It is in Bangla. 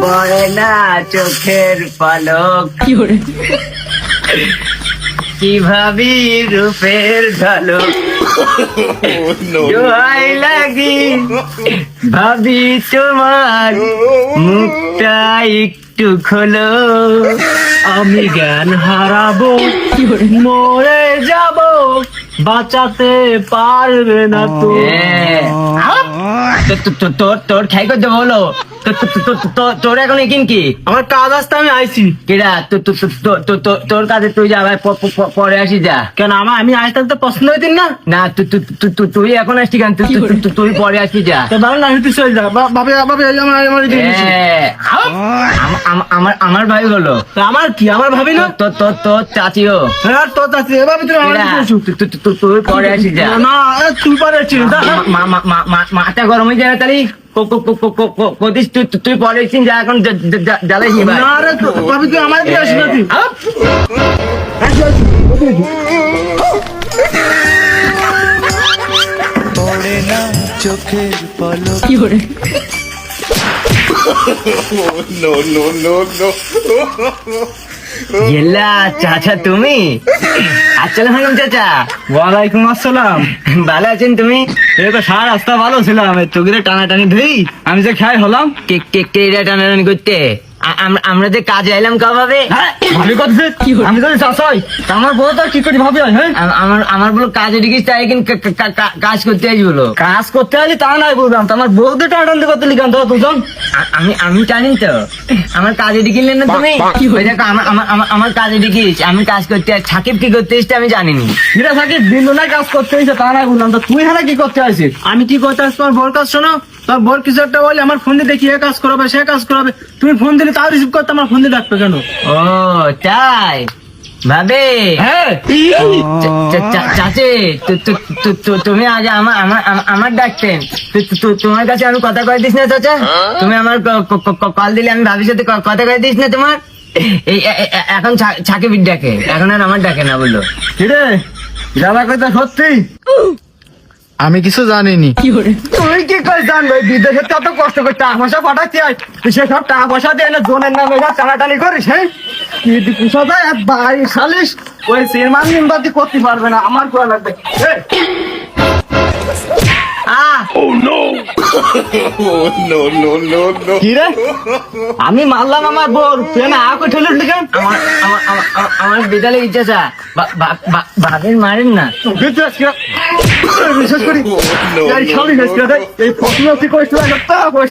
পড়ে না চোখের পলক কি ভাবি রূপের ঝলক দোহাই লাগি ভাবি তোমার মুখটা একটু খোলো আমি জ্ঞান হারাবো মরে যাব বাঁচাতে পারবে না তো। তোর খাই করতে বলো তোর এখন একিন কি আমার কাজ আসতে আমি আইছি। কেডা তোর কাছে তুই যা ভাই পরে আসি যা। কেন আমি আসতে তো পছন্দ হইতেন না? না তুই এখন আসছি কেন তুই পরে আসি যা। তো দাঁড়ান আমি তুই চলে যা বাবা আমার ভাই বলো আমার কি আমার ভাবি না তোর চাচিও হ্যাঁ তোর চাচি এভাবে তুই পরে আসি যা। না তুই পারে মাথা গরম হয়ে যাবে তাহলে কদিস তুই পরে এসছিস যা এখন জ্বালাই নি ভাই। না রে ভাবি তুই আমার দিকে আসবি না তুই পড়ে না চোখের পলক গেলা চাচা তুমি আসসালাম আলাইকুম চাচা। ওয়ালাইকুম আসসালাম। ভালো আছেন তুমি? এই তো সারা রাস্তা ভালো ছিলাম তোকে টানাটানি ধরি আমি যে খাই হলাম কে টানাটানি করতে আমরা যে কাজে এলাম কবে ভাবি করছে আমি তো চাষাই আমার বউ তো কি করে ভাবি হয় হ্যাঁ আমার বলো কাজে ঢুকিস তাই কিন্তু কাজ করতে আসি বলো। কাজ করতে আসি তা নাই বললাম তো আমার বউ তো টানাটানি করতে লিখান তো দুজন আমি জানি তো আমার কাজে ঢুকিলেন না তুমি ওই দেখো আমার কাজে ঢুকিস আমি কাজ করতে সাকিব কি করতে এসছে আমি জানিনি। যেটা থাকে বিন্দুনায় কাজ করতে এসে তা নাই বললাম তো তুই হ্যাঁ কি করতে আসিস? আমি কি করতে আসি তোমার বোর কাজ শোনো তোর বোর কিছু একটা বলে আমার ফোন দিয়ে দেখি এ কাজ করাবে সে কাজ করাবে তুমি ফোন দিলে তাও রিসিভ করতে আমার ফোন দিয়ে ডাকবে কেন? ও তাই ভাবে হ্যাঁ চাচে তুমি আগে আমার ডাকতেন তোমার কাছে আমি কথা কয়ে দিস না চাচা? তুমি আমার কল দিলে আমি ভাবির সাথে কথা কয়ে দিস না তোমার? এই এখন ছাকে ডাকে এখন আর আমার ডাকে না বললো। কিরে যারা কথা সত্যি আমি কিছু জানিনি। তুই কি করে জানবে বিদেশে তো এত কষ্ট করে টাকা পয়সা পাঠাচ্ছি তুই সেসব টাকা পয়সা দিয়ে না জনের নামে টানাটানি করিস হ্যাঁ কি পুষা দেয় আর বাড়ি খালিস ওই চেয়ারম্যান মেম্বারটি করতে পারবে না আমার করা লাগবে কি রে আমি মারলাম আমার বোর তুই না আ করে ঠেলে কেন? আমার বিদ্যালয় ইচ্ছা ভাবেন মারেন না বিশেষ করি এই প্রশ্ন কি করেছিল